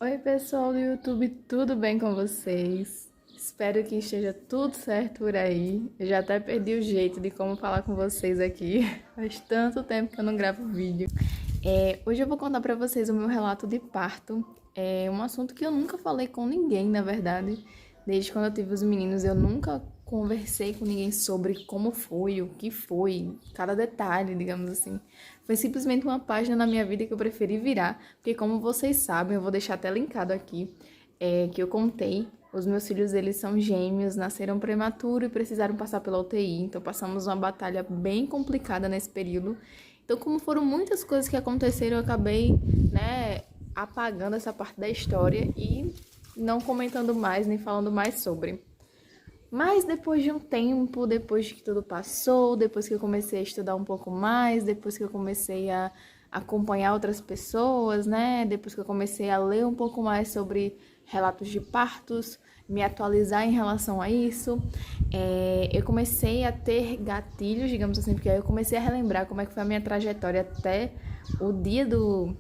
Oi, pessoal do YouTube, tudo bem com vocês? Espero que esteja tudo certo por aí. Eu já até perdi o jeito de como falar com vocês aqui. Faz tanto tempo que eu não gravo vídeo. Hoje eu vou contar pra vocês o meu relato de parto. É um assunto que eu nunca falei com ninguém, na verdade. Desde quando eu tive os meninos, eu nunca conversei com ninguém sobre como foi, o que foi, cada detalhe, digamos assim. Foi simplesmente uma página na minha vida que eu preferi virar, porque como vocês sabem, eu vou deixar até linkado aqui, que eu contei. Os meus filhos, eles são gêmeos, nasceram prematuro e precisaram passar pela UTI. Então passamos uma batalha bem complicada nesse período. Então, como foram muitas coisas que aconteceram, eu acabei, apagando essa parte da história e não comentando mais, nem falando mais sobre. Mas depois de um tempo, depois de que tudo passou, depois que eu comecei a estudar um pouco mais, depois que eu comecei a acompanhar outras pessoas, né? Depois que eu comecei a ler um pouco mais sobre relatos de partos, me atualizar em relação a isso, eu comecei a ter gatilhos, digamos assim, porque aí eu comecei a relembrar como é que foi a minha trajetória até o dia do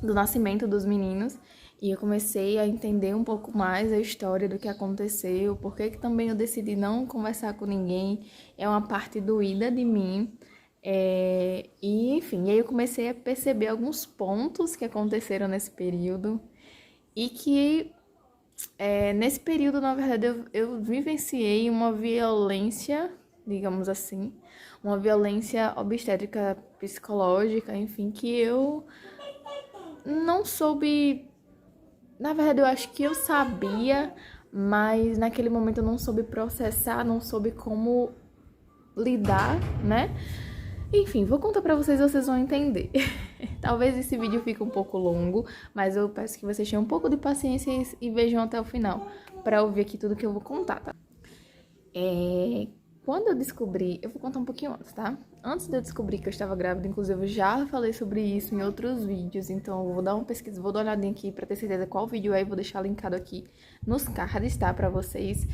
nascimento dos meninos. E eu comecei a entender um pouco mais a história do que aconteceu, por que também eu decidi não conversar com ninguém. É uma parte doída de mim. E enfim, aí eu comecei a perceber alguns pontos que aconteceram nesse período. E que nesse período, na verdade, eu vivenciei uma violência, digamos assim, uma violência obstétrica psicológica, enfim, que eu não soube. Na verdade, eu acho que eu sabia, mas naquele momento eu não soube processar, não soube como lidar, né? Enfim, vou contar pra vocês, vocês vão entender. Talvez esse vídeo fique um pouco longo, mas eu peço que vocês tenham um pouco de paciência e vejam até o final, pra ouvir aqui tudo que eu vou contar, tá? Quando eu descobri, eu vou contar um pouquinho antes, tá? Antes de eu descobrir que eu estava grávida, inclusive eu já falei sobre isso em outros vídeos, então eu vou dar uma pesquisa, vou dar uma olhadinha aqui pra ter certeza qual vídeo é e vou deixar linkado aqui nos cards, tá? Pra vocês.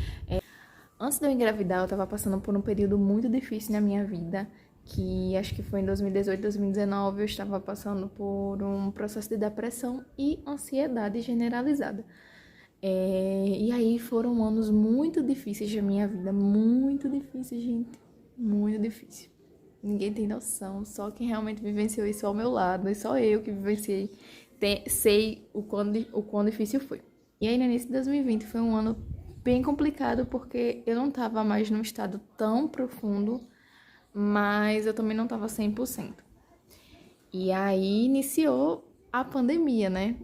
Antes de eu engravidar, eu tava passando por um período muito difícil na minha vida, que acho que foi em 2018, 2019, eu estava passando por um processo de depressão e ansiedade generalizada. E aí foram anos muito difíceis da minha vida, muito difíceis, gente, muito difícil. Ninguém tem noção, só quem realmente vivenciou isso ao meu lado, e só eu que vivenciei, sei o quão difícil foi. E aí no início de 2020 foi um ano bem complicado, porque eu não estava mais num estado tão profundo, mas eu também não estava 100%. E aí iniciou a pandemia, né?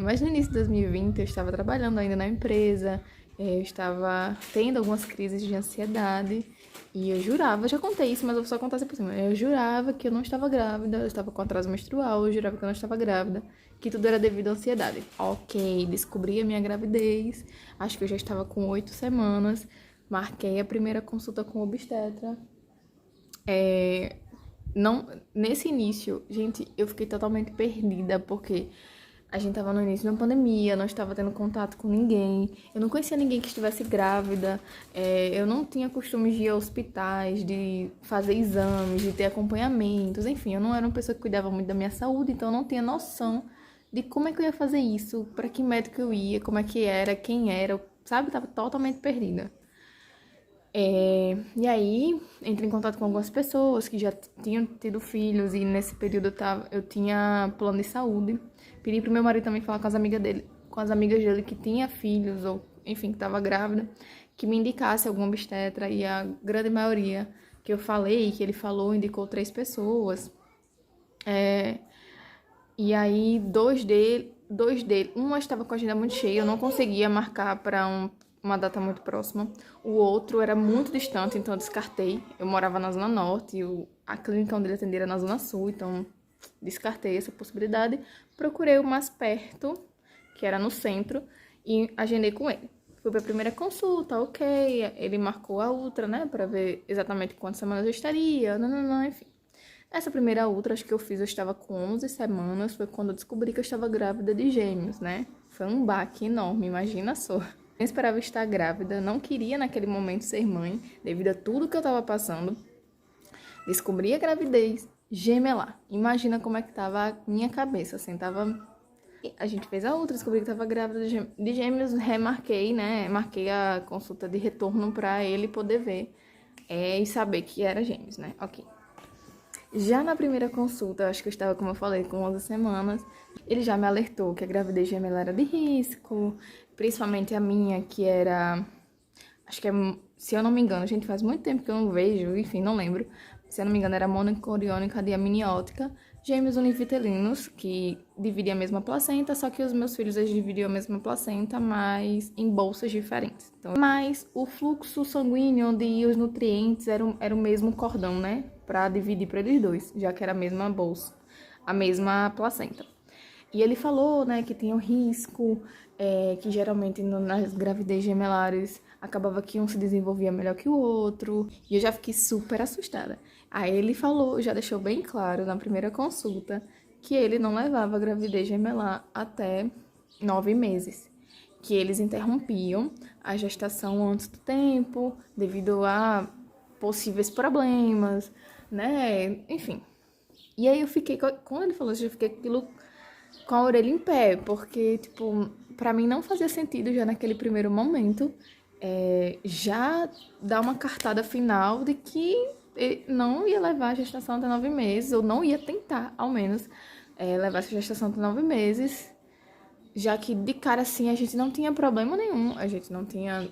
Mas no início de 2020 eu estava trabalhando ainda na empresa, eu estava tendo algumas crises de ansiedade e eu jurava, eu já contei isso, mas eu vou só contar assim por cima. Eu jurava que eu não estava grávida, eu estava com atraso menstrual, eu jurava que eu não estava grávida, que tudo era devido à ansiedade. Ok, descobri a minha gravidez, acho que eu já estava com 8 semanas, marquei a primeira consulta com o obstetra. Não, nesse início, gente, eu fiquei totalmente perdida, porque a gente tava no início da pandemia, não estava tendo contato com ninguém, eu não conhecia ninguém que estivesse grávida, eu não tinha costume de ir a hospitais, de fazer exames, de ter acompanhamentos, enfim, eu não era uma pessoa que cuidava muito da minha saúde, então eu não tinha noção de como é que eu ia fazer isso, para que médico eu ia, como é que era, quem era, sabe? Eu tava totalmente perdida. E aí, entrei em contato com algumas pessoas que já tinham tido filhos e nesse período eu tinha plano de saúde. Pedi pro meu marido também falar com as amigas dele que tinha filhos ou, enfim, que estava grávida, que me indicasse algum obstetra e a grande maioria que eu falei, que ele falou, indicou 3 pessoas. E aí, uma estava com a agenda muito cheia, eu não conseguia marcar para uma data muito próxima. O outro era muito distante, então eu descartei. Eu morava na Zona Norte e a clínica onde ele atendia era na Zona Sul, então descartei essa possibilidade. Procurei o mais perto, que era no centro, e agendei com ele. Fui para a primeira consulta, ok. Ele marcou a outra, né, para ver exatamente quantas semanas eu estaria, não, enfim. Essa primeira ultra, acho que eu estava com 11 semanas, foi quando eu descobri que eu estava grávida de gêmeos, né? Foi um baque enorme, imagina só. Eu esperava estar grávida, não queria naquele momento ser mãe, devido a tudo que eu estava passando. Descobri a gravidez, gemelar. Imagina como é que tava a minha cabeça, assim, tava E a gente fez a outra, descobri que tava grávida de gêmeos, remarquei, né? Marquei a consulta de retorno pra ele poder ver e saber que era gêmeos, né? Ok. Já na primeira consulta, acho que eu estava, como eu falei, com 11 semanas, ele já me alertou que a gravidez gemela era de risco, principalmente a minha, que era, acho que é, se eu não me engano, gente, faz muito tempo que eu não vejo, enfim, não lembro. Se eu não me engano, era monochoriônica diamniótica, gêmeos univitelinos, que dividem a mesma placenta, só que os meus filhos, eles dividiam a mesma placenta, mas em bolsas diferentes. Então, mas o fluxo sanguíneo e os nutrientes era o mesmo cordão, né? Pra dividir para eles dois, já que era a mesma bolsa, a mesma placenta. E ele falou, né, que tinha o risco, que geralmente nas gravidez gemelares acabava que um se desenvolvia melhor que o outro, e eu já fiquei super assustada. Aí ele falou, já deixou bem claro na primeira consulta, que ele não levava a gravidez gemelar até 9 meses, que eles interrompiam a gestação antes do tempo, devido a possíveis problemas, né, enfim. E aí eu fiquei, quando ele falou isso, eu fiquei aquilo com a orelha em pé, porque, tipo, pra mim não fazia sentido já naquele primeiro momento já dar uma cartada final de que ele não ia levar a gestação até 9 meses, ou não ia tentar, ao menos, levar essa gestação até 9 meses, já que de cara assim a gente não tinha problema nenhum, a gente não tinha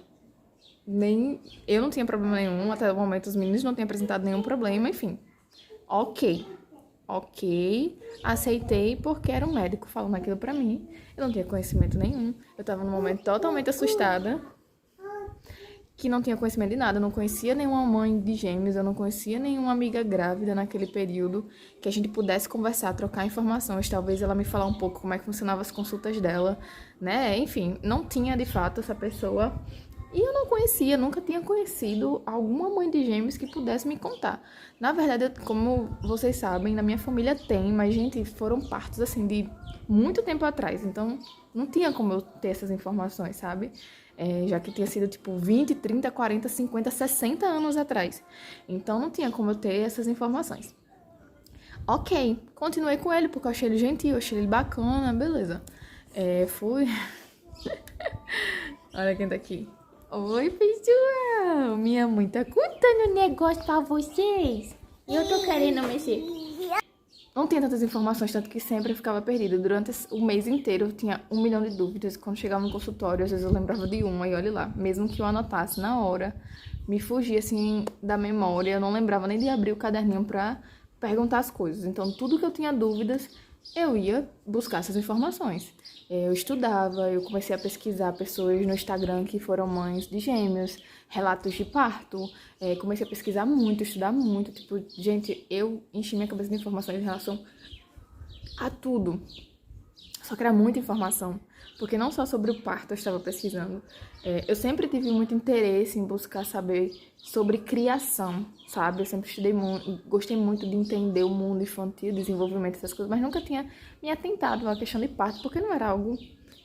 nem. Eu não tinha problema nenhum, até o momento os meninos não tinham apresentado nenhum problema, enfim. Ok. Ok, aceitei porque era um médico falando aquilo pra mim. Eu não tinha conhecimento nenhum. Eu tava num momento totalmente assustada, que não tinha conhecimento de nada. Eu não conhecia nenhuma mãe de gêmeos, eu não conhecia nenhuma amiga grávida naquele período que a gente pudesse conversar, trocar informações, talvez ela me falar um pouco como é que funcionavam as consultas dela, né? Enfim, não tinha de fato essa pessoa. E eu não conhecia, nunca tinha conhecido alguma mãe de gêmeos que pudesse me contar. Na verdade, como vocês sabem, na minha família tem, mas, gente, foram partos, assim, de muito tempo atrás. Então, não tinha como eu ter essas informações, sabe? Já que tinha sido, tipo, 20, 30, 40, 50, 60 anos atrás. Então, não tinha como eu ter essas informações. Ok, continuei com ele, porque eu achei ele gentil, achei ele bacana, beleza. Fui... Olha quem tá aqui. Oi, pessoal! Minha mãe tá contando um negócio pra vocês. E eu tô querendo mexer. Não tinha tantas informações, tanto que sempre eu ficava perdida. Durante o mês inteiro eu tinha 1 milhão de dúvidas. Quando chegava no consultório, às vezes eu lembrava de uma e olha lá. Mesmo que eu anotasse na hora, me fugia assim da memória. Eu não lembrava nem de abrir o caderninho pra perguntar as coisas. Então, tudo que eu tinha dúvidas, eu ia buscar essas informações. Eu estudava, eu comecei a pesquisar pessoas no Instagram que foram mães de gêmeos, relatos de parto, comecei a pesquisar muito, estudar muito. Tipo, gente, eu enchi minha cabeça de informações em relação a tudo. Só que era muita informação, porque não só sobre o parto eu estava pesquisando. Eu sempre tive muito interesse em buscar saber sobre criação, sabe? Eu sempre estudei muito, gostei muito de entender o mundo infantil, desenvolvimento dessas coisas, mas nunca tinha me atentado à questão de parto, porque não era algo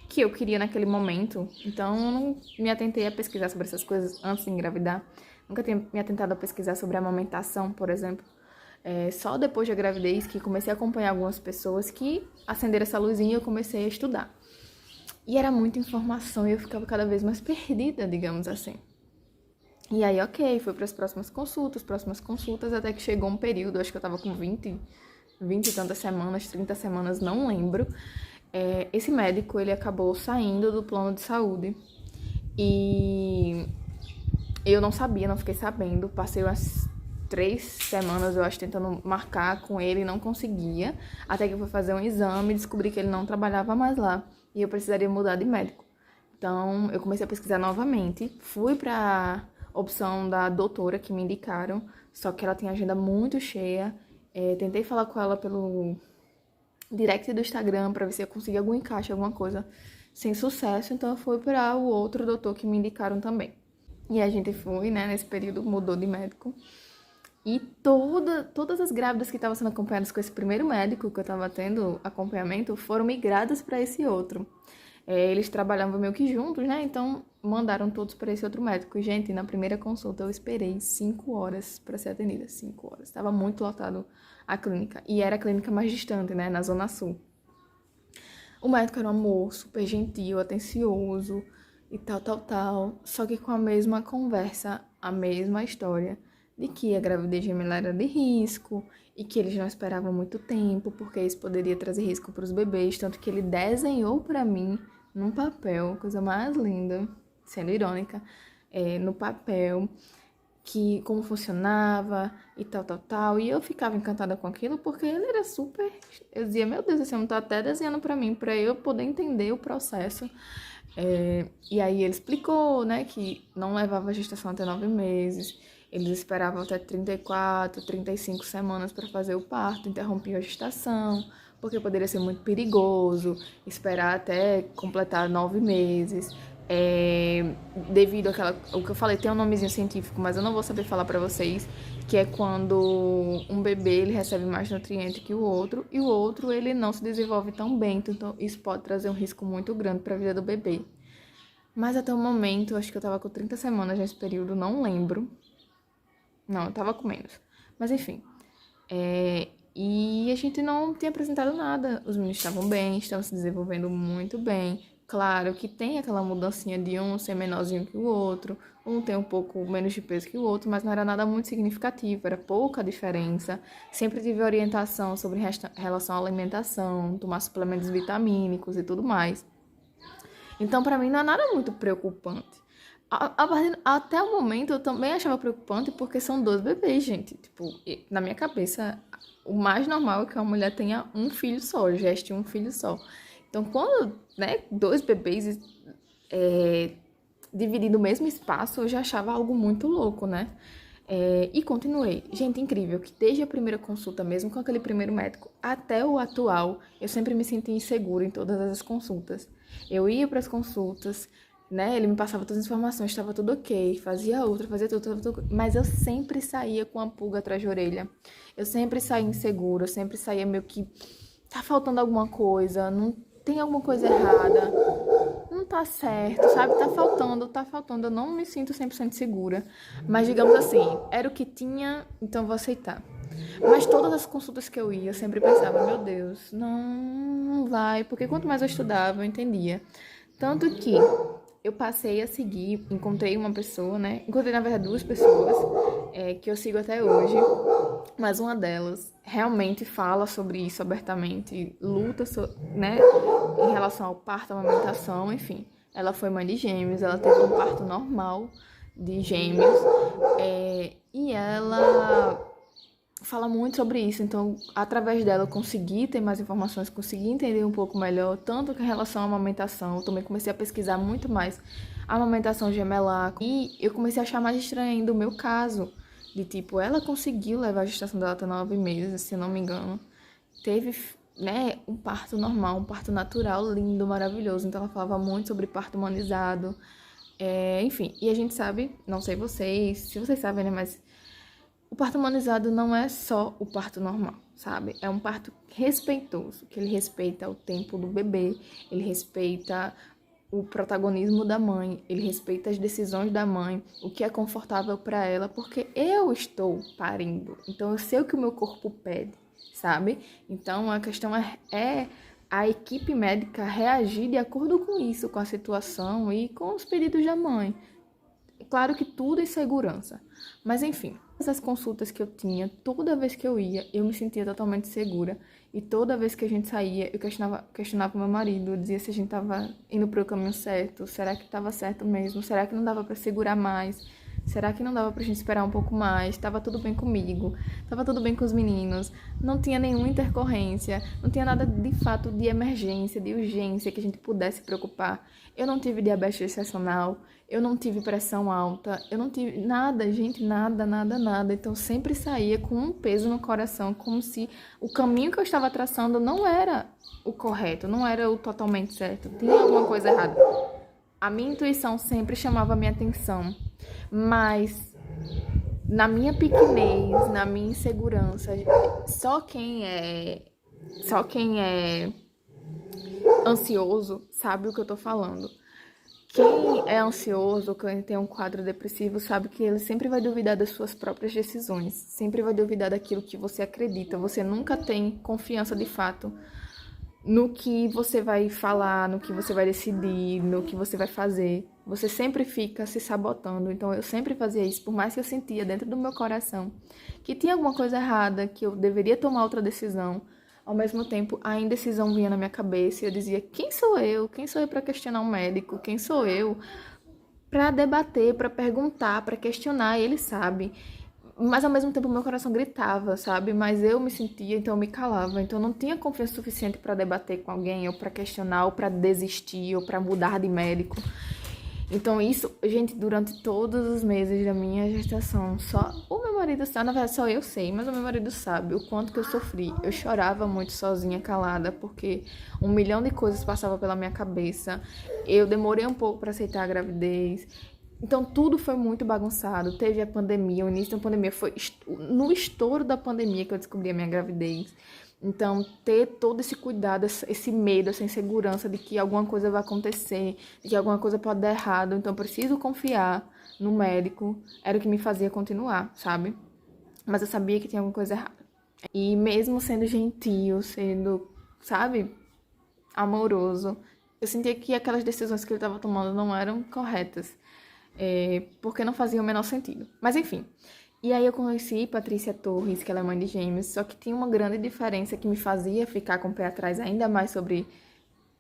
que eu queria naquele momento. Então, eu não me atentei a pesquisar sobre essas coisas antes de engravidar. Nunca tinha me atentado a pesquisar sobre a amamentação, por exemplo. Só depois da gravidez que comecei a acompanhar algumas pessoas que acenderam essa luzinha e eu comecei a estudar. E era muita informação e eu ficava cada vez mais perdida, digamos assim. E aí, ok, fui para as próximas consultas, até que chegou um período, acho que eu tava com 20 e tantas semanas, 30 semanas, não lembro. Esse médico, ele acabou saindo do plano de saúde e eu não sabia, não fiquei sabendo, passei umas 3 semanas, eu acho, tentando marcar com ele e não conseguia. Até que eu fui fazer um exame e descobri que ele não trabalhava mais lá. E eu precisaria mudar de médico. Então, eu comecei a pesquisar novamente. Fui pra opção da doutora que me indicaram. Só que ela tinha agenda muito cheia. Tentei falar com ela pelo direct do Instagram pra ver se eu conseguia algum encaixe, alguma coisa. Sem sucesso. Então, eu fui para o outro doutor que me indicaram também. E a gente foi, né, nesse período, mudou de médico. E todas as grávidas que estavam sendo acompanhadas com esse primeiro médico que eu estava tendo acompanhamento foram migradas para esse outro. Eles trabalhavam meio que juntos, né? Então mandaram todos para esse outro médico. E, gente, na primeira consulta eu esperei 5 horas para ser atendida. 5 horas. Estava muito lotado a clínica. E era a clínica mais distante, né? Na Zona Sul. O médico era um amor, super gentil, atencioso e tal, tal, tal. Só que com a mesma conversa, a mesma história de que a gravidez gemelar era de risco e que eles não esperavam muito tempo, porque isso poderia trazer risco para os bebês. Tanto que ele desenhou para mim num papel, coisa mais linda, sendo irônica, no papel, que como funcionava e tal, tal, tal. E eu ficava encantada com aquilo porque ele era super... Eu dizia, meu Deus, esse homem tá até desenhando pra mim, pra eu poder entender o processo. E aí ele explicou, né, que não levava a gestação até 9 meses. Eles esperavam até 34, 35 semanas para fazer o parto, interrompiam a gestação, porque poderia ser muito perigoso esperar até completar 9 meses. Devido àquela... O que eu falei tem um nomezinho científico, mas eu não vou saber falar pra vocês, que é quando um bebê ele recebe mais nutriente que o outro, e o outro ele não se desenvolve tão bem, então isso pode trazer um risco muito grande para a vida do bebê. Mas até o momento, acho que eu tava com 30 semanas nesse período, não lembro. Não, eu tava com menos. Mas enfim. E a gente não tinha apresentado nada. Os meninos estavam bem, estavam se desenvolvendo muito bem. Claro que tem aquela mudancinha de um ser menorzinho que o outro, um tem um pouco menos de peso que o outro, mas não era nada muito significativo, era pouca diferença. Sempre tive orientação sobre relação à alimentação, tomar suplementos vitamínicos e tudo mais. Então, pra mim, não é nada muito preocupante. Até o momento, eu também achava preocupante porque são 2 bebês, gente. Tipo, na minha cabeça, o mais normal é que uma mulher tenha um filho só, geste um filho só. Então, quando, né, 2 bebês dividindo o mesmo espaço, eu já achava algo muito louco, né? E continuei. Gente, incrível que desde a primeira consulta, mesmo com aquele primeiro médico, até o atual, eu sempre me senti insegura em todas as consultas. Eu ia para as consultas, né? Ele me passava todas as informações, estava tudo ok, fazia outra, fazia tudo, mas eu sempre saía com a pulga atrás da orelha. Eu sempre saía insegura, eu sempre saía meio que tá faltando alguma coisa, não tem alguma coisa errada, não tá certo, sabe? Tá faltando, eu não me sinto 100% segura. Mas digamos assim, era o que tinha, então vou aceitar. Mas todas as consultas que eu ia, eu sempre pensava, meu Deus, não vai, porque quanto mais eu estudava, eu entendia. Tanto que eu passei a seguir, encontrei uma pessoa, né? Encontrei, na verdade, 2 pessoas que eu sigo até hoje, mas uma delas realmente fala sobre isso abertamente, luta, né, em relação ao parto, à amamentação, enfim. Ela foi mãe de gêmeos, ela teve um parto normal de gêmeos, e ela fala muito sobre isso, então através dela eu consegui ter mais informações, consegui entender um pouco melhor, tanto que em relação à amamentação, eu também comecei a pesquisar muito mais a amamentação gemelar, e eu comecei a achar mais estranho ainda o meu caso, de tipo, ela conseguiu levar a gestação dela até 9 meses, se não me engano, teve, né, um parto normal, um parto natural, lindo, maravilhoso, então ela falava muito sobre parto humanizado, enfim, e a gente sabe, não sei vocês, se vocês sabem, né, mas o parto humanizado não é só o parto normal, sabe? É um parto respeitoso, que ele respeita o tempo do bebê, ele respeita o protagonismo da mãe, ele respeita as decisões da mãe, o que é confortável para ela, porque eu estou parindo, então eu sei o que o meu corpo pede, sabe? Então a questão é a equipe médica reagir de acordo com isso, com a situação e com os pedidos da mãe. Claro que tudo em segurança, mas enfim, essas consultas que eu tinha, toda vez que eu ia, eu me sentia totalmente segura. E toda vez que a gente saía, eu questionava meu marido, eu dizia se a gente estava indo para o caminho certo, será que estava certo mesmo, será que não dava para segurar mais, será que não dava pra gente esperar um pouco mais, estava tudo bem comigo, estava tudo bem com os meninos, não tinha nenhuma intercorrência, não tinha nada de fato de emergência, de urgência que a gente pudesse preocupar. Eu não tive diabetes gestacional, eu não tive pressão alta, eu não tive nada, gente, nada, nada, nada. Então sempre saía com um peso no coração, como se o caminho que eu estava traçando não era o correto, não era o totalmente certo, tinha alguma coisa errada. A minha intuição sempre chamava a minha atenção, mas na minha pequenez, na minha insegurança, só quem é ansioso sabe o que eu tô falando. Quem é ansioso, quem tem um quadro depressivo, sabe que ele sempre vai duvidar das suas próprias decisões, sempre vai duvidar daquilo que você acredita, você nunca tem confiança de fato no que você vai falar, no que você vai decidir, no que você vai fazer. Você sempre fica se sabotando. Então eu sempre fazia isso, por mais que eu sentia dentro do meu coração que tinha alguma coisa errada, que eu deveria tomar outra decisão. Ao mesmo tempo, a indecisão vinha na minha cabeça e eu dizia: quem sou eu? Quem sou eu para questionar um médico? Quem sou eu para debater, para perguntar, para questionar? Ele sabe. Mas ao mesmo tempo meu coração gritava, sabe? Mas eu me sentia, então eu me calava. Então eu não tinha confiança suficiente para debater com alguém, ou para questionar, ou para desistir, ou para mudar de médico. Então isso, gente, durante todos os meses da minha gestação, só o meu marido sabe, na verdade só eu sei, mas o meu marido sabe o quanto que eu sofri. Eu chorava muito sozinha, calada, porque 1 milhão de coisas passavam pela minha cabeça. Eu demorei um pouco para aceitar a gravidez. Então tudo foi muito bagunçado. Teve a pandemia, o início da pandemia foi no estouro da pandemia que eu descobri a minha gravidez. Então, ter todo esse cuidado, esse medo, essa insegurança de que alguma coisa vai acontecer, de que alguma coisa pode dar errado. Então, eu preciso confiar no médico. Era o que me fazia continuar, sabe? Mas eu sabia que tinha alguma coisa errada. E mesmo sendo gentil, sendo, sabe, amoroso, eu sentia que aquelas decisões que ele estava tomando não eram corretas. Porque não fazia o menor sentido. Mas, enfim. E aí eu conheci Patrícia Torres, que ela é mãe de gêmeos, só que tinha uma grande diferença que me fazia ficar com o pé atrás ainda mais sobre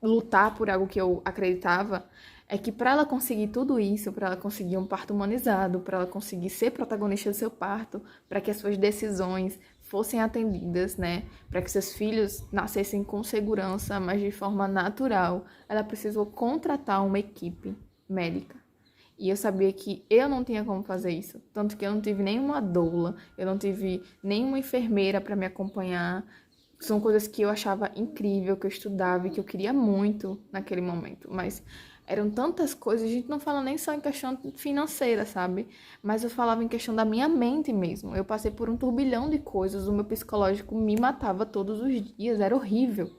lutar por algo que eu acreditava, é que para ela conseguir tudo isso, para ela conseguir um parto humanizado, para ela conseguir ser protagonista do seu parto, para que as suas decisões fossem atendidas, né, para que seus filhos nascessem com segurança, mas de forma natural, ela precisou contratar uma equipe médica. E eu sabia que eu não tinha como fazer isso. Tanto que eu não tive nenhuma doula, eu não tive nenhuma enfermeira para me acompanhar. São coisas que eu achava incrível, que eu estudava e que eu queria muito naquele momento. Mas eram tantas coisas, a gente não fala nem só em questão financeira, sabe? Mas eu falava em questão da minha mente mesmo. Eu passei por um turbilhão de coisas, o meu psicológico me matava todos os dias, era horrível.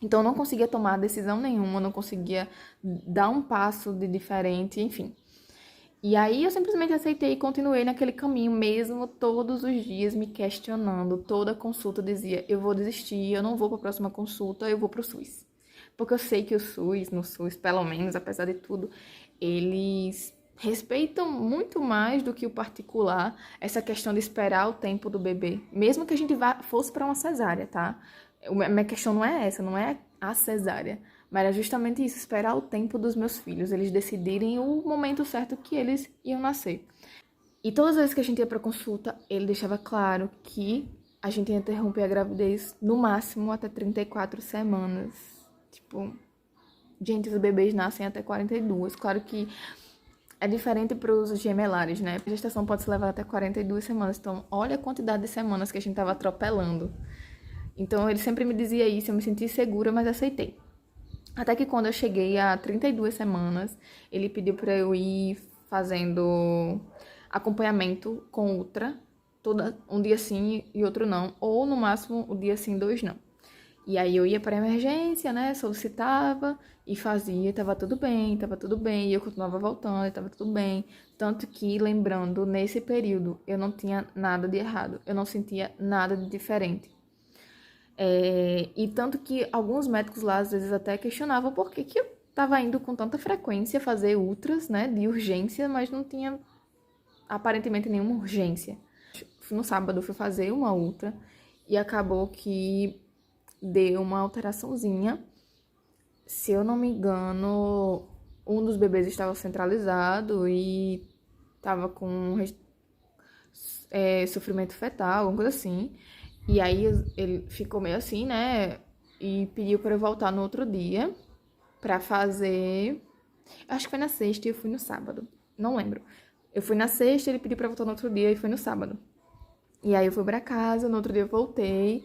Então eu não conseguia tomar decisão nenhuma, não conseguia dar um passo de diferente, enfim. E aí eu simplesmente aceitei e continuei naquele caminho mesmo, todos os dias me questionando. Toda consulta eu dizia: eu vou desistir, eu não vou para a próxima consulta, eu vou para o SUS. Porque eu sei que o SUS, no SUS, pelo menos, apesar de tudo, eles respeitam muito mais do que o particular essa questão de esperar o tempo do bebê. Mesmo que a gente fosse para uma cesárea, tá? A minha questão não é essa, não é a cesárea. Mas era justamente isso, esperar o tempo dos meus filhos, eles decidirem o momento certo que eles iam nascer. E todas as vezes que a gente ia pra consulta, ele deixava claro que a gente ia interromper a gravidez no máximo até 34 semanas. Tipo, gente, os bebês nascem até 42. Claro que é diferente para os gemelares, né? A gestação pode se levar até 42 semanas. Então, olha a quantidade de semanas que a gente tava atropelando. Então, ele sempre me dizia isso, eu me senti segura, mas aceitei. Até que quando eu cheguei a 32 semanas, ele pediu para eu ir fazendo acompanhamento com outra, um dia sim e outro não, ou no máximo o dia sim, 2 não. E aí eu ia para emergência, né, solicitava e fazia, e tava tudo bem, e eu continuava voltando, e tava tudo bem. Tanto que, lembrando, nesse período, eu não tinha nada de errado, eu não sentia nada de diferente. E tanto que alguns médicos lá, às vezes, até questionavam por que eu estava indo com tanta frequência fazer ultras, né, de urgência, mas não tinha aparentemente nenhuma urgência. No sábado eu fui fazer uma ultra e acabou que deu uma alteraçãozinha. Se eu não me engano, um dos bebês estava centralizado e estava com sofrimento fetal, alguma coisa assim. E aí ele ficou meio assim, né? E pediu para eu voltar no outro dia pra fazer. Acho que foi na sexta e eu fui no sábado. Não lembro. Eu fui na sexta, ele pediu pra eu voltar no outro dia e foi no sábado. E aí eu fui pra casa, no outro dia eu voltei,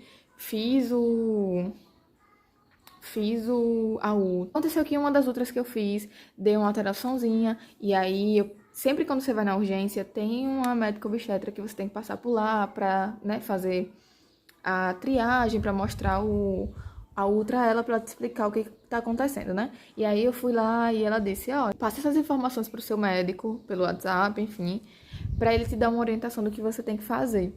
a ultra. Aconteceu que uma das outras que eu fiz deu uma alteraçãozinha. E aí, sempre quando você vai na urgência, tem uma médica obstetra que você tem que passar por lá pra, né, fazer a triagem, pra mostrar a ultra a ela, pra ela te explicar o que tá acontecendo, né? E aí eu fui lá e ela disse: ó, passa essas informações pro seu médico, pelo WhatsApp, enfim, pra ele te dar uma orientação do que você tem que fazer.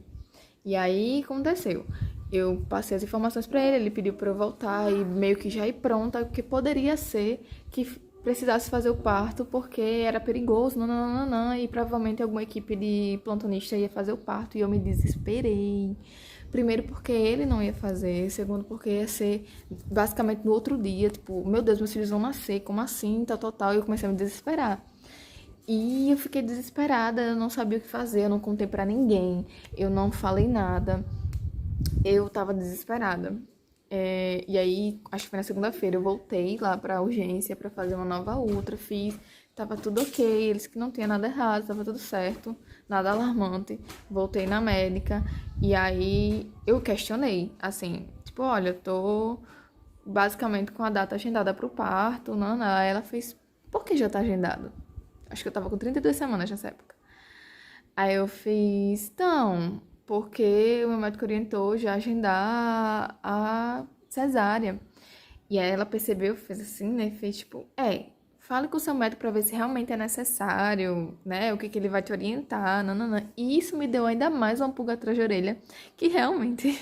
E aí aconteceu. Eu passei as informações pra ele pediu pra eu voltar e meio que já ir pronta, porque poderia ser que precisasse fazer o parto porque era perigoso, não, e provavelmente alguma equipe de plantonista ia fazer o parto e eu me desesperei. Primeiro porque ele não ia fazer, segundo porque ia ser basicamente no outro dia, tipo, meu Deus, meus filhos vão nascer, como assim, tal, e eu comecei a me desesperar. E eu fiquei desesperada, eu não sabia o que fazer, eu não contei pra ninguém, eu não falei nada, eu tava desesperada. E aí, acho que foi na segunda-feira, eu voltei lá pra urgência pra fazer uma nova ultra, fiz, tava tudo ok, eles que não tinha nada errado, tava tudo certo, nada alarmante. Voltei na médica e aí eu questionei, assim, tipo, olha, eu tô basicamente com a data agendada pro parto, não, aí ela fez, por que já tá agendado? Acho que eu tava com 32 semanas nessa época. Aí eu fiz, então, porque o meu médico orientou já agendar a cesárea. E aí ela percebeu, fez assim, né? Fez tipo, fale com o seu médico pra ver se realmente é necessário, né? O que ele vai te orientar, não. E isso me deu ainda mais uma pulga atrás da orelha, que realmente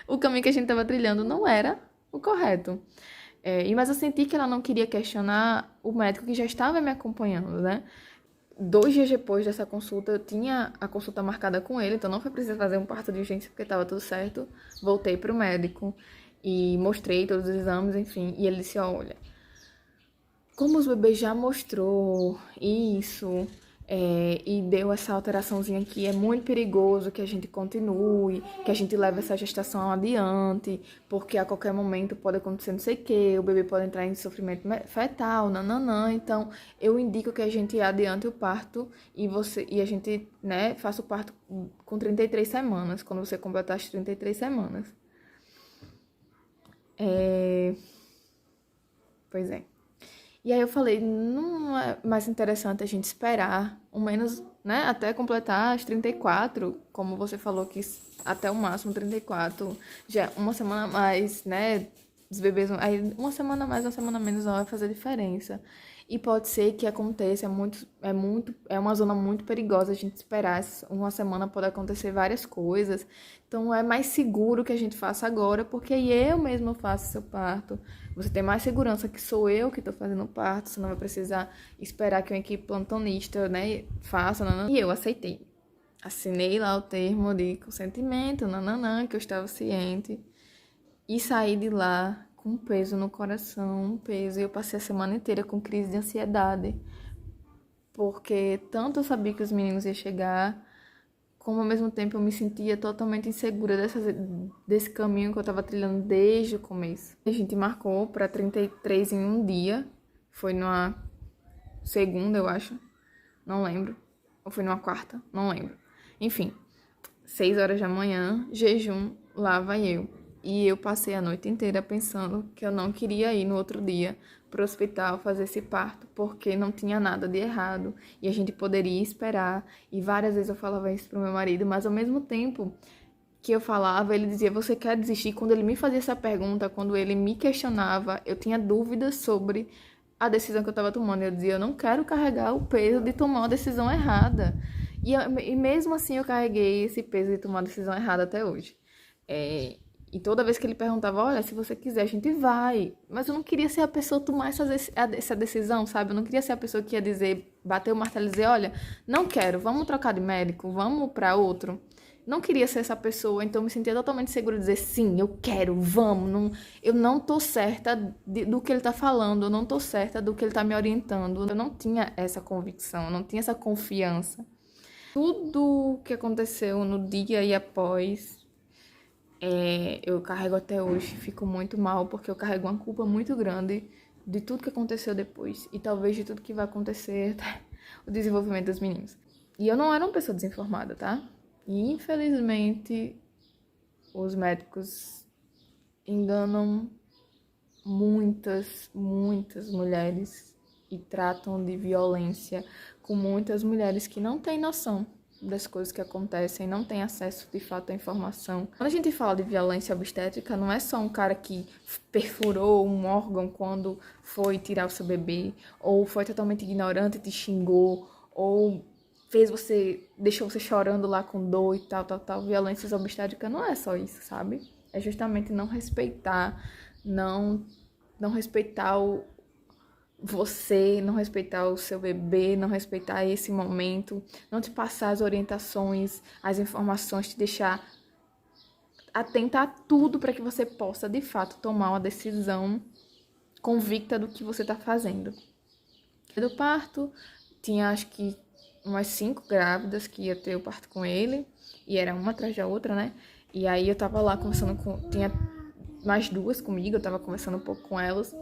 o caminho que a gente tava trilhando não era o correto. Mas eu senti que ela não queria questionar o médico que já estava me acompanhando, né? 2 dias depois dessa consulta, eu tinha a consulta marcada com ele, então não foi preciso fazer um parto de urgência porque estava tudo certo. Voltei pro médico e mostrei todos os exames, enfim, e ele disse: olha, como os bebês já mostrou isso, e deu essa alteraçãozinha aqui, é muito perigoso que a gente continue, que a gente leve essa gestação adiante, porque a qualquer momento pode acontecer não sei o que, o bebê pode entrar em sofrimento fetal, nananã. Então, eu indico que a gente adiante o parto e a gente, né, faça o parto com 33 semanas, quando você completar as 33 semanas. Pois é. E aí eu falei, não é mais interessante a gente esperar, ao menos, né, até completar as 34, como você falou que até o máximo 34, já uma semana a mais, né, os bebês, aí uma semana a mais, uma semana a menos não vai fazer diferença. E pode ser que aconteça, é uma zona muito perigosa a gente esperar, uma semana pode acontecer várias coisas, então é mais seguro que a gente faça agora, porque aí eu mesma faço seu parto. Você tem mais segurança que sou eu que estou fazendo o parto, você não vai precisar esperar que uma equipe plantonista, né, faça, nanã. E eu aceitei. Assinei lá o termo de consentimento, nananã, que eu estava ciente. E saí de lá com um peso no coração, um peso. E eu passei a semana inteira com crise de ansiedade. Porque tanto eu sabia que os meninos iam chegar, como ao mesmo tempo eu me sentia totalmente insegura desse caminho que eu estava trilhando desde o começo. A gente marcou para 33 em um dia, foi numa segunda, eu acho, não lembro, ou foi numa quarta, não lembro. Enfim, 6 horas da manhã, jejum, lá vai eu. E eu passei a noite inteira pensando que eu não queria ir no outro dia para o hospital fazer esse parto, porque não tinha nada de errado e a gente poderia esperar. E várias vezes eu falava isso pro meu marido, mas ao mesmo tempo que eu falava, ele dizia: você quer desistir? Quando ele me fazia essa pergunta, quando ele me questionava, eu tinha dúvidas sobre a decisão que eu estava tomando. Eu dizia: eu não quero carregar o peso de tomar uma decisão errada. E mesmo assim eu carreguei esse peso de tomar uma decisão errada até hoje. E toda vez que ele perguntava: olha, se você quiser, a gente vai. Mas eu não queria ser a pessoa a tomar essa decisão, sabe? Eu não queria ser a pessoa que ia dizer, bater o martelo e dizer: olha, não quero, vamos trocar de médico, vamos para outro. Não queria ser essa pessoa, então eu me sentia totalmente segura de dizer: sim, eu quero, vamos. Não, eu não tô certa do que ele tá falando, eu não tô certa do que ele tá me orientando. Eu não tinha essa convicção, eu não tinha essa confiança. Tudo que aconteceu no dia e após, eu carrego até hoje, fico muito mal, porque eu carrego uma culpa muito grande de tudo que aconteceu depois, e talvez de tudo que vai acontecer até o desenvolvimento dos meninos. E eu não era uma pessoa desinformada, tá? E infelizmente os médicos enganam muitas mulheres e tratam de violência com muitas mulheres que não têm noção das coisas que acontecem, não têm acesso de fato à informação. Quando a gente fala de violência obstétrica, não é só um cara que perfurou um órgão quando foi tirar o seu bebê, ou foi totalmente ignorante e te xingou, ou deixou você chorando lá com dor e tal. Violência obstétrica não é só isso, sabe? É justamente não respeitar, não respeitar você, não respeitar o seu bebê, não respeitar esse momento, não te passar as orientações, as informações, te deixar atenta a tudo para que você possa, de fato, tomar uma decisão convicta do que você está fazendo. Do parto, tinha acho que umas 5 grávidas que ia ter o parto com ele, e era uma atrás da outra, né? E aí eu tava lá conversando tinha mais 2 comigo, eu tava conversando um pouco com elas.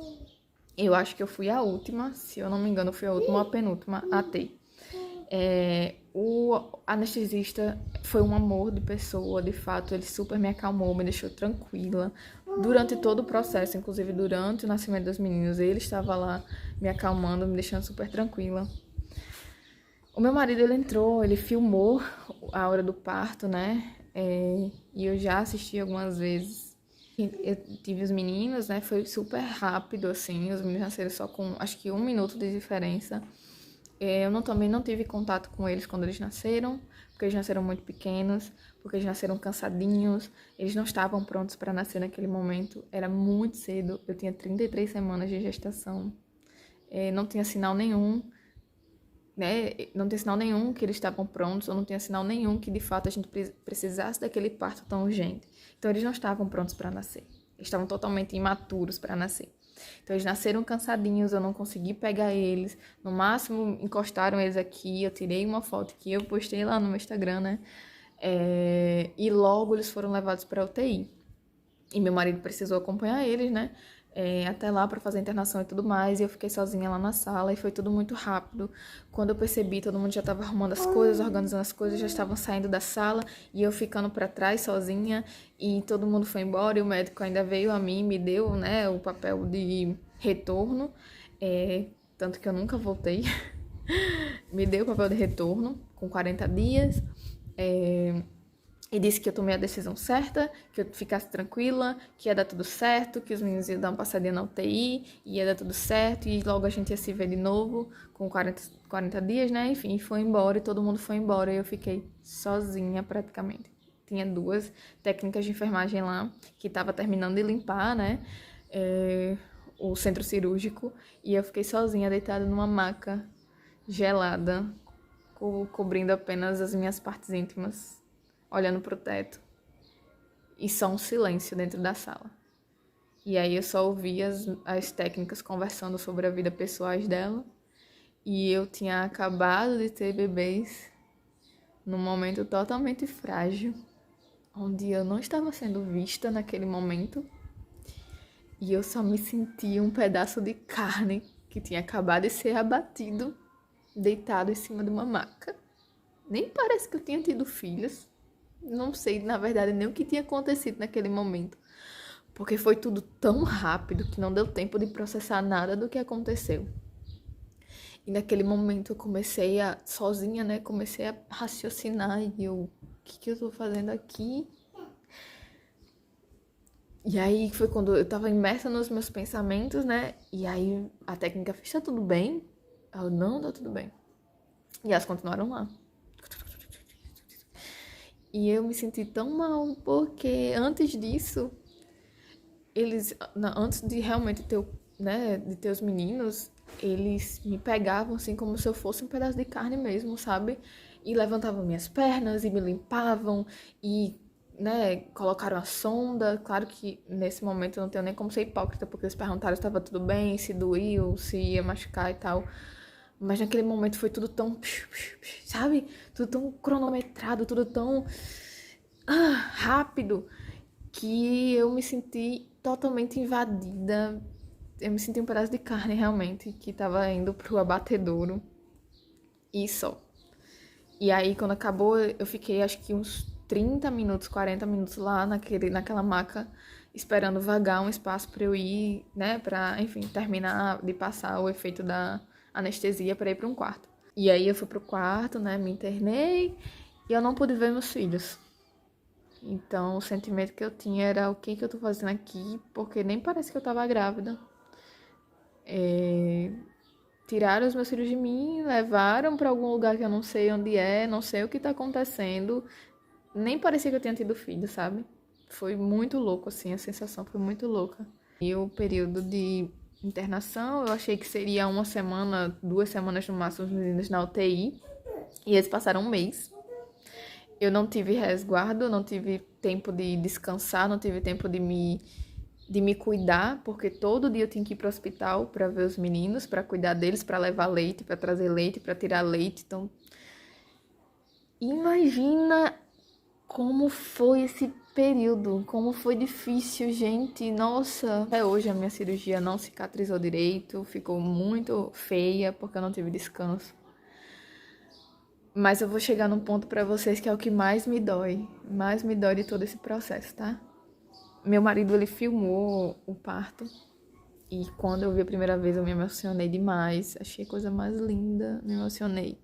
Eu acho que eu fui a última, se eu não me engano, eu fui a última ou a penúltima a ter. O anestesista foi um amor de pessoa, de fato, ele super me acalmou, me deixou tranquila. Durante todo o processo, inclusive durante o nascimento dos meninos, ele estava lá me acalmando, me deixando super tranquila. O meu marido, ele entrou, ele filmou a hora do parto, né? E eu já assisti algumas vezes. Eu tive os meninos, né? Foi super rápido, assim. Os meninos nasceram só com, acho que 1 minuto de diferença. Eu também não tive contato com eles quando eles nasceram, porque eles nasceram muito pequenos, porque eles nasceram cansadinhos, eles não estavam prontos para nascer naquele momento, era muito cedo, eu tinha 33 semanas de gestação, não tinha sinal nenhum, né? Não tinha sinal nenhum que eles estavam prontos, ou não tinha sinal nenhum que de fato a gente precisasse daquele parto tão urgente. Então eles não estavam prontos para nascer, eles estavam totalmente imaturos para nascer. Então eles nasceram cansadinhos, eu não consegui pegar eles. No máximo, encostaram eles aqui, eu tirei uma foto que eu postei lá no meu Instagram, né? E logo eles foram levados para UTI. E meu marido precisou acompanhar eles, né? Até lá para fazer a internação e tudo mais. E eu fiquei sozinha lá na sala e foi tudo muito rápido. Quando eu percebi, todo mundo já estava arrumando as coisas, organizando as coisas, já estavam saindo da sala e eu ficando para trás sozinha. E todo mundo foi embora e o médico ainda veio a mim, me deu, né, o papel de retorno. Tanto que eu nunca voltei. Me deu o papel de retorno com 40 dias. E disse que eu tomei a decisão certa, que eu ficasse tranquila, que ia dar tudo certo, que os meninos iam dar uma passadinha na UTI, ia dar tudo certo, e logo a gente ia se ver de novo, com 40 dias, né? Enfim, foi embora e todo mundo foi embora e eu fiquei sozinha praticamente. Tinha 2 técnicas de enfermagem lá, que estava terminando de limpar, né? O centro cirúrgico, e eu fiquei sozinha, deitada numa maca gelada, cobrindo apenas as minhas partes íntimas, olhando pro teto, e só um silêncio dentro da sala. E aí eu só ouvia as técnicas conversando sobre a vida pessoais dela, e eu tinha acabado de ter bebês num momento totalmente frágil, onde eu não estava sendo vista naquele momento, e eu só me sentia um pedaço de carne que tinha acabado de ser abatido, deitado em cima de uma maca. Nem parece que eu tinha tido filhos. Não sei, na verdade, nem o que tinha acontecido naquele momento. Porque foi tudo tão rápido que não deu tempo de processar nada do que aconteceu. E naquele momento eu comecei sozinha, né? Comecei a raciocinar e o que eu tô fazendo aqui? E aí foi quando eu tava imersa nos meus pensamentos, né? E aí a técnica fez, tá tudo bem? Eu, não, tá tudo bem. E elas continuaram lá. E eu me senti tão mal, porque antes disso, antes de realmente ter, né, de ter os meninos, eles me pegavam assim como se eu fosse um pedaço de carne mesmo, sabe? E levantavam minhas pernas e me limpavam e, né, colocaram a sonda. Claro que nesse momento eu não tenho nem como ser hipócrita, porque eles perguntaram se estava tudo bem, se doía, se ia machucar e tal. Mas naquele momento foi tudo tão, sabe? Tudo tão cronometrado, tudo tão rápido, que eu me senti totalmente invadida. Eu me senti um pedaço de carne, realmente, que tava indo pro abatedouro. E só. E aí, quando acabou, eu fiquei, acho que uns 30 minutos, 40 minutos lá naquela maca, esperando vagar um espaço pra eu ir, né, pra, enfim, terminar de passar o efeito da anestesia para ir para um quarto. E aí eu fui pro quarto, né, me internei e eu não pude ver meus filhos. Então, o sentimento que eu tinha era o que eu tô fazendo aqui, porque nem parece que eu tava grávida. tiraram os meus filhos de mim, levaram para algum lugar que eu não sei onde é, não sei o que tá acontecendo. Nem parecia que eu tinha tido filho, sabe? Foi muito louco, assim, a sensação foi muito louca. E o período de internação, eu achei que seria 1 semana, 2 semanas no máximo, os meninos na UTI. E eles passaram um mês. Eu não tive resguardo, não tive tempo de descansar, não tive tempo de me cuidar, porque todo dia eu tinha que ir para o hospital para ver os meninos, para cuidar deles, para levar leite, para trazer leite, para tirar leite. Então, imagina como foi esse período, como foi difícil, gente. Nossa, até hoje a minha cirurgia não cicatrizou direito, ficou muito feia porque eu não tive descanso. Mas eu vou chegar num ponto pra vocês que é o que mais me dói de todo esse processo, tá? Meu marido, ele filmou o parto e quando eu vi a primeira vez eu me emocionei demais, achei a coisa mais linda, me emocionei.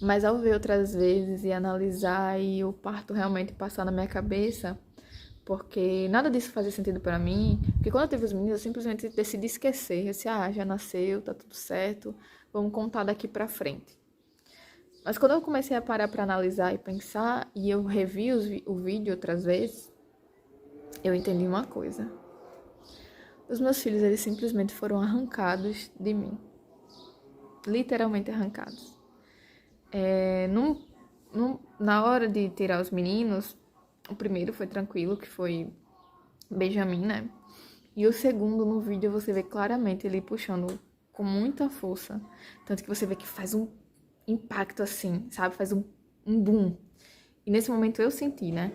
Mas ao ver outras vezes e analisar e o parto realmente passar na minha cabeça, porque nada disso fazia sentido pra mim, porque quando eu tive os meninos eu simplesmente decidi esquecer, eu disse, já nasceu, tá tudo certo, vamos contar daqui pra frente. Mas quando eu comecei a parar para analisar e pensar, e eu revi o vídeo outras vezes, eu entendi uma coisa. Os meus filhos, eles simplesmente foram arrancados de mim. Literalmente arrancados. Na hora de tirar os meninos, o primeiro foi tranquilo, que foi Benjamin, né? E o segundo, no vídeo, você vê claramente ele puxando com muita força. Tanto que você vê que faz um impacto assim, sabe? Faz um boom. E nesse momento eu senti, né?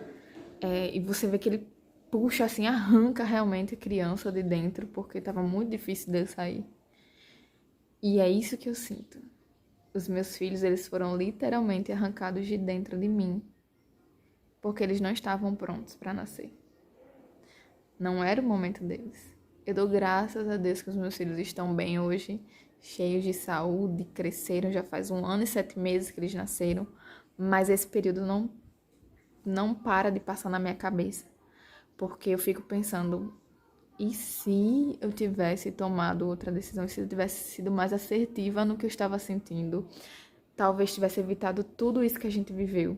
E você vê que ele puxa assim, arranca realmente a criança de dentro, porque tava muito difícil dele sair. E é isso que eu sinto. Os meus filhos, eles foram literalmente arrancados de dentro de mim, porque eles não estavam prontos para nascer. Não era o momento deles. Eu dou graças a Deus que os meus filhos estão bem hoje, cheios de saúde, cresceram, já faz 1 ano e 7 meses que eles nasceram, mas esse período não para de passar na minha cabeça, porque eu fico pensando, e se eu tivesse tomado outra decisão, e se eu tivesse sido mais assertiva no que eu estava sentindo, talvez tivesse evitado tudo isso que a gente viveu.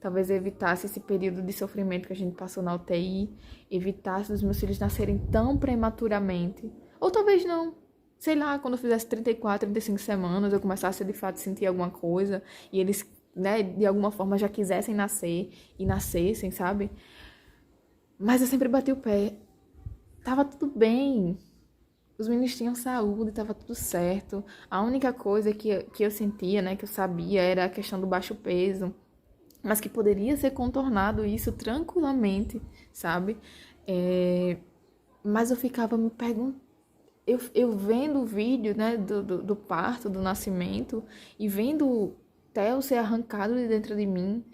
Talvez evitasse esse período de sofrimento que a gente passou na UTI, evitasse os meus filhos nascerem tão prematuramente. Ou talvez não. Sei lá, quando eu fizesse 34, 35 semanas, eu começasse a de fato sentir alguma coisa e eles, né, de alguma forma já quisessem nascer e nascessem, sabe? Mas eu sempre bati o pé. Tava tudo bem. Os meninos tinham saúde, tava tudo certo. A única coisa que eu sentia, né, que eu sabia, era a questão do baixo peso, mas que poderia ser contornado isso tranquilamente, sabe? Mas eu ficava me perguntando, eu vendo o vídeo, né, do parto, do nascimento, e vendo o Theo ser arrancado de dentro de mim,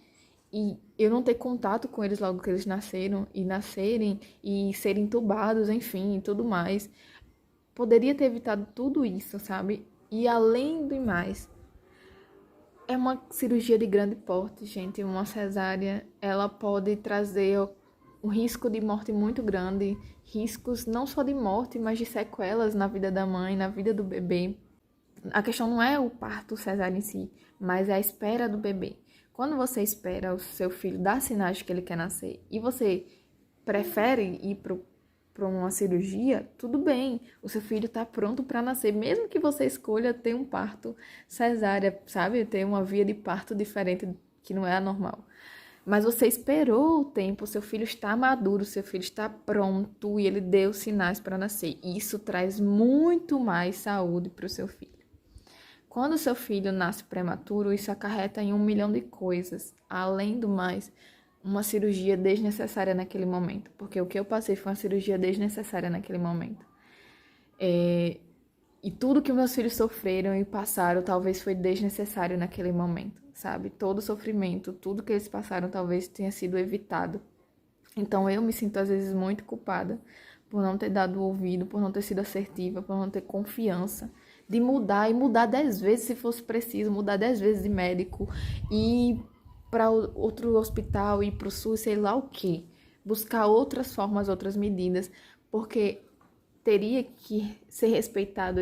e eu não ter contato com eles logo que eles nasceram, e nascerem, e serem entubados, enfim, e tudo mais. Poderia ter evitado tudo isso, sabe? E além do mais, é uma cirurgia de grande porte, gente. Uma cesárea, ela pode trazer um risco de morte muito grande. Riscos não só de morte, mas de sequelas na vida da mãe, na vida do bebê. A questão não é o parto cesárea em si, mas é a espera do bebê. Quando você espera o seu filho dar sinais de que ele quer nascer e você prefere ir para uma cirurgia, tudo bem, o seu filho está pronto para nascer, mesmo que você escolha ter um parto cesárea, sabe? Ter uma via de parto diferente que não é a normal. Mas você esperou o tempo, seu filho está maduro, seu filho está pronto e ele deu sinais para nascer. E isso traz muito mais saúde para o seu filho. Quando o seu filho nasce prematuro, isso acarreta em 1 milhão de coisas. Além do mais, uma cirurgia desnecessária naquele momento. Porque o que eu passei foi uma cirurgia desnecessária naquele momento. E tudo que meus filhos sofreram e passaram talvez foi desnecessário naquele momento, sabe? Todo o sofrimento, tudo que eles passaram talvez tenha sido evitado. Então eu me sinto às vezes muito culpada por não ter dado ouvido, por não ter sido assertiva, por não ter confiança de mudar e mudar 10 vezes se fosse preciso, mudar 10 vezes de médico e para outro hospital, ir para o SUS, sei lá o quê. Buscar outras formas, outras medidas, porque teria que ser respeitado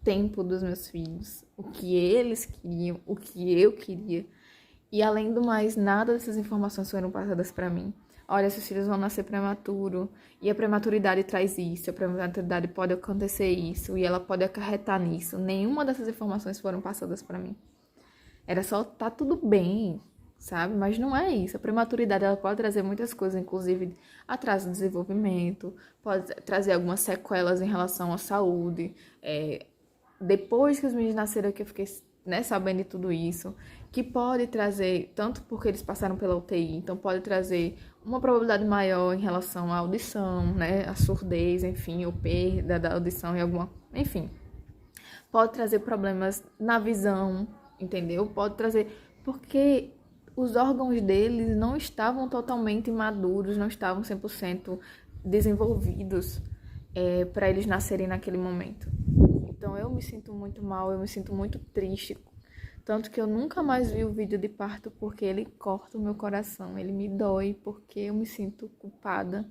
tempo dos meus filhos, o que eles queriam, o que eu queria. E além do mais, nada dessas informações foram passadas para mim. Olha, seus filhos vão nascer prematuro, e a prematuridade traz isso, a prematuridade pode acontecer isso, e ela pode acarretar nisso. Nenhuma dessas informações foram passadas para mim. Era só, tá tudo bem, sabe? Mas não é isso. A prematuridade, ela pode trazer muitas coisas, inclusive atraso de desenvolvimento, pode trazer algumas sequelas em relação à saúde. Depois que os meninos nasceram, que eu fiquei, né, sabendo de tudo isso, que pode trazer, tanto porque eles passaram pela UTI, então pode trazer uma probabilidade maior em relação à audição, né, a surdez, enfim, ou perda da audição em alguma, enfim. Pode trazer problemas na visão, entendeu? Pode trazer, porque os órgãos deles não estavam totalmente maduros, não estavam 100% desenvolvidos para eles nascerem naquele momento. Então eu me sinto muito mal, eu me sinto muito triste. Tanto que eu nunca mais vi o vídeo de parto porque ele corta o meu coração, ele me dói porque eu me sinto culpada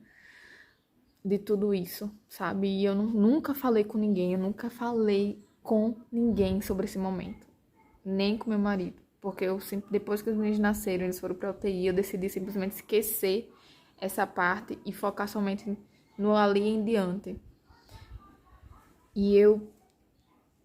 de tudo isso, sabe? E eu nunca falei com ninguém, eu nunca falei com ninguém sobre esse momento, nem com meu marido. Porque eu sempre, depois que os meninos nasceram, eles foram pra UTI, eu decidi simplesmente esquecer essa parte e focar somente no ali em diante. E eu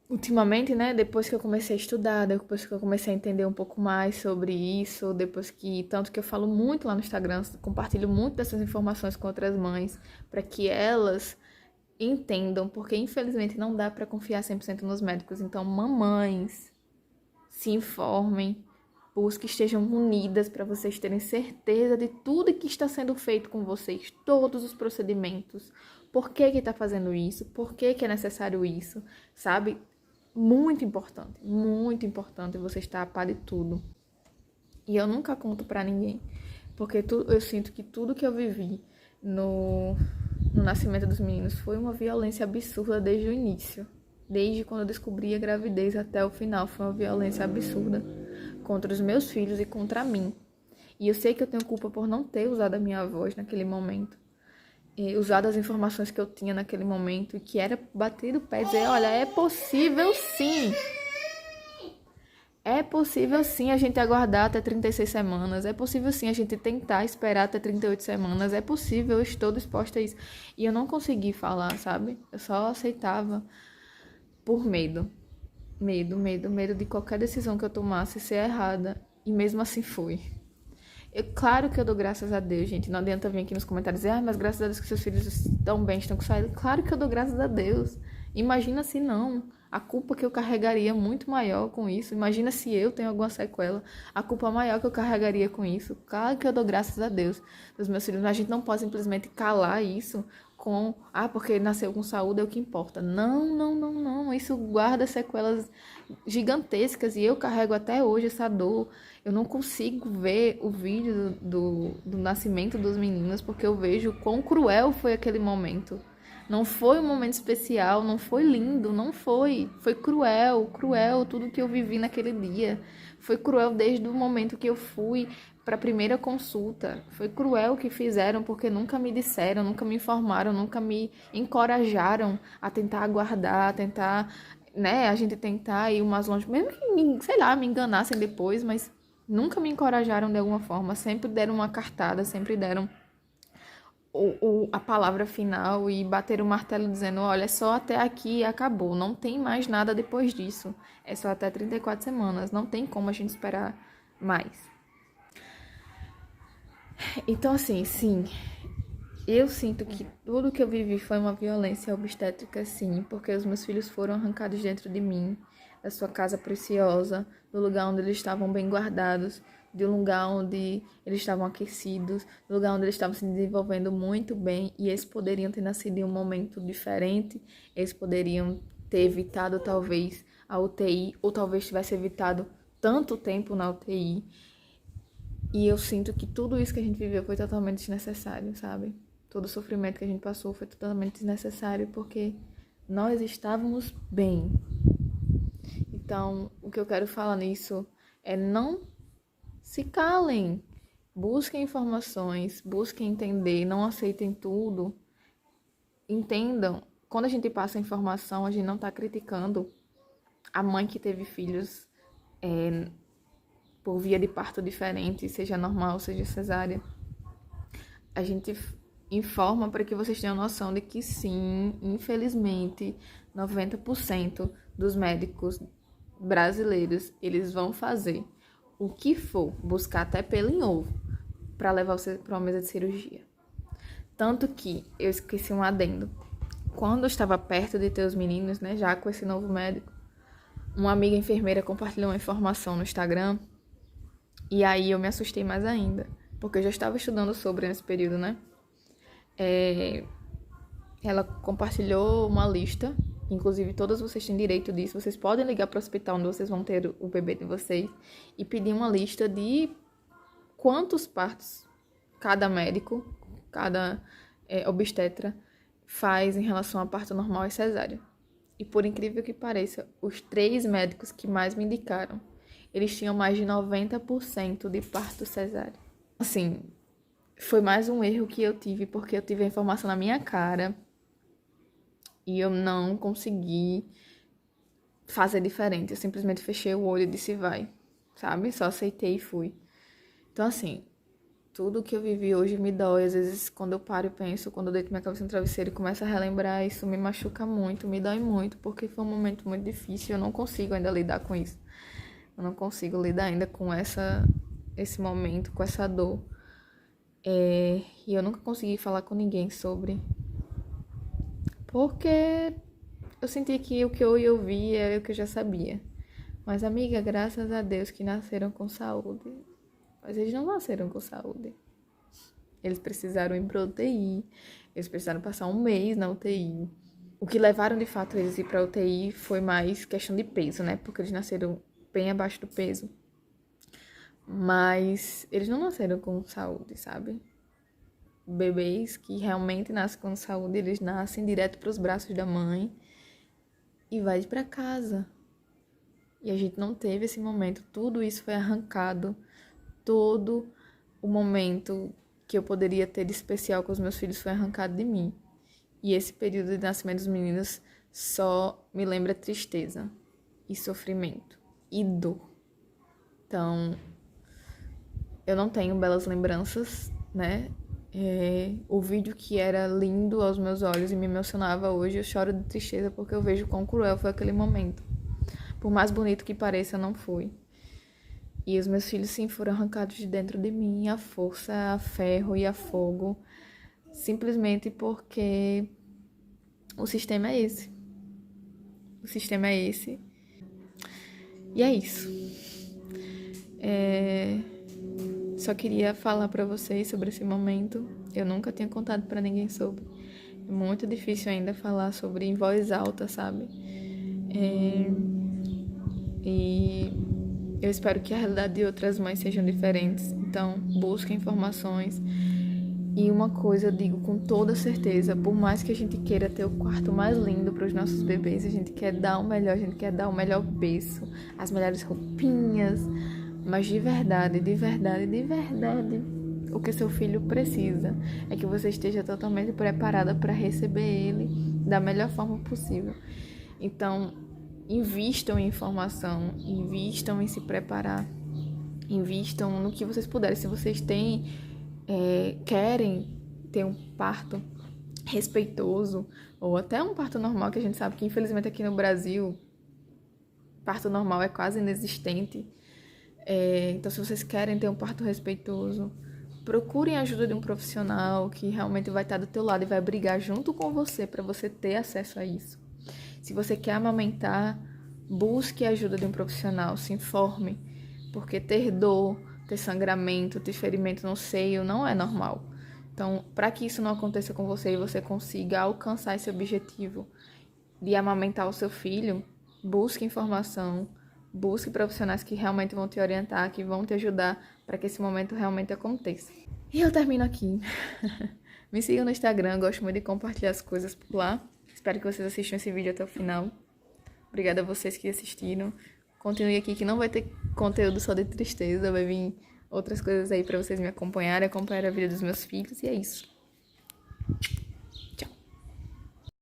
ultimamente, né, depois que eu comecei a estudar, depois que eu comecei a entender um pouco mais sobre isso, depois que, tanto que eu falo muito lá no Instagram, compartilho muito dessas informações com outras mães, para que elas entendam, porque infelizmente não dá para confiar 100% nos médicos. Então, mamães, se informem, busquem, estejam unidas para vocês terem certeza de tudo que está sendo feito com vocês, todos os procedimentos, por que está fazendo isso, por que é necessário isso, sabe? Muito importante você estar a par de tudo. E eu nunca conto pra ninguém, porque eu sinto que tudo que eu vivi no nascimento dos meninos foi uma violência absurda desde o início. Desde quando eu descobri a gravidez até o final, foi uma violência absurda contra os meus filhos e contra mim. E eu sei que eu tenho culpa por não ter usado a minha voz naquele momento. Usado as informações que eu tinha naquele momento, e que era bater o pé e dizer, olha, é possível sim. É possível sim a gente aguardar até 36 semanas. É possível sim a gente tentar esperar até 38 semanas. É possível, eu estou disposta a isso. E eu não consegui falar, sabe? Eu só aceitava por medo. Medo de qualquer decisão que eu tomasse ser errada. E mesmo assim foi. Claro que eu dou graças a Deus, gente. Não adianta vir aqui nos comentários dizer, mas graças a Deus que seus filhos estão bem, estão com saída. Claro que eu dou graças a Deus. Imagina se não. A culpa que eu carregaria é muito maior com isso. Imagina se eu tenho alguma sequela. A culpa maior que eu carregaria com isso. Claro que eu dou graças a Deus dos meus filhos. Mas a gente não pode simplesmente calar isso com... porque nasceu com saúde é o que importa. Não. Isso guarda sequelas gigantescas. E eu carrego até hoje essa dor. Eu não consigo ver o vídeo do nascimento dos meninos, porque eu vejo quão cruel foi aquele momento. Não foi um momento especial, não foi lindo, não foi. Foi cruel tudo que eu vivi naquele dia. Foi cruel desde o momento que eu fui para a primeira consulta. Foi cruel o que fizeram, porque nunca me disseram, nunca me informaram, nunca me encorajaram a tentar aguardar, a tentar, né, a gente tentar ir o mais longe, mesmo que, sei lá, me enganassem depois, mas nunca me encorajaram de alguma forma, sempre deram uma cartada, sempre deram a palavra final e bateram o martelo dizendo, olha, é só até aqui e acabou, não tem mais nada depois disso, é só até 34 semanas, não tem como a gente esperar mais. Então, assim, sim, eu sinto que tudo que eu vivi foi uma violência obstétrica, sim, porque os meus filhos foram arrancados dentro de mim, da sua casa preciosa, do lugar onde eles estavam bem guardados, de um lugar onde eles estavam aquecidos, do lugar onde eles estavam se desenvolvendo muito bem, e eles poderiam ter nascido em um momento diferente, eles poderiam ter evitado talvez a UTI, ou talvez tivesse evitado tanto tempo na UTI. E eu sinto que tudo isso que a gente viveu foi totalmente desnecessário, sabe? Todo o sofrimento que a gente passou foi totalmente desnecessário porque nós estávamos bem. Então, o que eu quero falar nisso é não se calem. Busquem informações, busquem entender, não aceitem tudo. Entendam, quando a gente passa a informação, a gente não tá criticando a mãe que teve filhos por via de parto diferente, seja normal, seja cesárea. A gente informa para que vocês tenham noção de que sim, infelizmente, 90% dos médicos brasileiros, eles vão fazer o que for, buscar até pelo em ovo, para levar você para uma mesa de cirurgia. Tanto que eu esqueci um adendo. Quando eu estava perto de ter os meninos, né, já com esse novo médico, uma amiga enfermeira compartilhou uma informação no Instagram e aí eu me assustei mais ainda, porque eu já estava estudando sobre nesse período, né? Ela compartilhou uma lista, inclusive todas vocês têm direito disso, vocês podem ligar para o hospital onde vocês vão ter o bebê de vocês e pedir uma lista de quantos partos cada médico, cada obstetra faz em relação a parto normal e cesárea. E por incrível que pareça, os 3 médicos que mais me indicaram, eles tinham mais de 90% de parto cesárea. Assim, foi mais um erro que eu tive, porque eu tive a informação na minha cara e eu não consegui fazer diferente. Eu simplesmente fechei o olho e disse vai, sabe? Só aceitei e fui. Então, assim, tudo que eu vivi hoje me dói. Às vezes, quando eu paro e penso, quando eu deito minha cabeça no travesseiro e começo a relembrar, isso me machuca muito, me dói muito, porque foi um momento muito difícil. Eu não consigo ainda lidar com isso. Eu não consigo lidar ainda com esse momento, com essa dor. E eu nunca consegui falar com ninguém sobre. Porque eu senti que o que eu ia ouvir era o que eu já sabia. Mas, amiga, graças a Deus que nasceram com saúde. Mas eles não nasceram com saúde. Eles precisaram ir para UTI. Eles precisaram passar um mês na UTI. O que levaram, de fato, eles a ir para UTI foi mais questão de peso, né? Porque eles nasceram bem abaixo do peso. Mas eles não nasceram com saúde, sabe? Bebês que realmente nascem com saúde, eles nascem direto para os braços da mãe e vai para casa. E a gente não teve esse momento. Tudo isso foi arrancado. Todo o momento que eu poderia ter de especial com os meus filhos foi arrancado de mim. E esse período de nascimento dos meninos só me lembra tristeza e sofrimento e dor. Então, eu não tenho belas lembranças, né? O vídeo que era lindo aos meus olhos e me emocionava hoje, eu choro de tristeza porque eu vejo quão cruel foi aquele momento. Por mais bonito que pareça, não foi. E os meus filhos, sim, foram arrancados de dentro de mim, a força, a ferro e a fogo, simplesmente porque o sistema é esse. O sistema é esse. E é isso. Só queria falar pra vocês sobre esse momento. Eu nunca tinha contado pra ninguém sobre. É muito difícil ainda falar sobre em voz alta, sabe? E eu espero que a realidade de outras mães sejam diferentes. Então, busquem informações. E uma coisa eu digo com toda certeza, por mais que a gente queira ter o quarto mais lindo para os nossos bebês, a gente quer dar o melhor, a gente quer dar o melhor berço, as melhores roupinhas, mas de verdade, o que seu filho precisa é que você esteja totalmente preparada para receber ele da melhor forma possível. Então, invistam em informação, invistam em se preparar, invistam no que vocês puderem. Se vocês querem ter um parto respeitoso, ou até um parto normal, que a gente sabe que infelizmente aqui no Brasil, parto normal é quase inexistente. Então, se vocês querem ter um parto respeitoso, procurem a ajuda de um profissional que realmente vai estar do teu lado e vai brigar junto com você para você ter acesso a isso. Se você quer amamentar, busque a ajuda de um profissional, se informe, porque ter dor, ter sangramento, ter ferimento no seio não é normal. Então, para que isso não aconteça com você e você consiga alcançar esse objetivo de amamentar o seu filho, busque informação, busque profissionais que realmente vão te orientar, que vão te ajudar para que esse momento realmente aconteça. E eu termino aqui. Me sigam no Instagram, eu gosto muito de compartilhar as coisas por lá. Espero que vocês assistam esse vídeo até o final. Obrigada a vocês que assistiram. Continue aqui que não vai ter conteúdo só de tristeza, vai vir outras coisas aí pra vocês me acompanharem, acompanhar a vida dos meus filhos e é isso.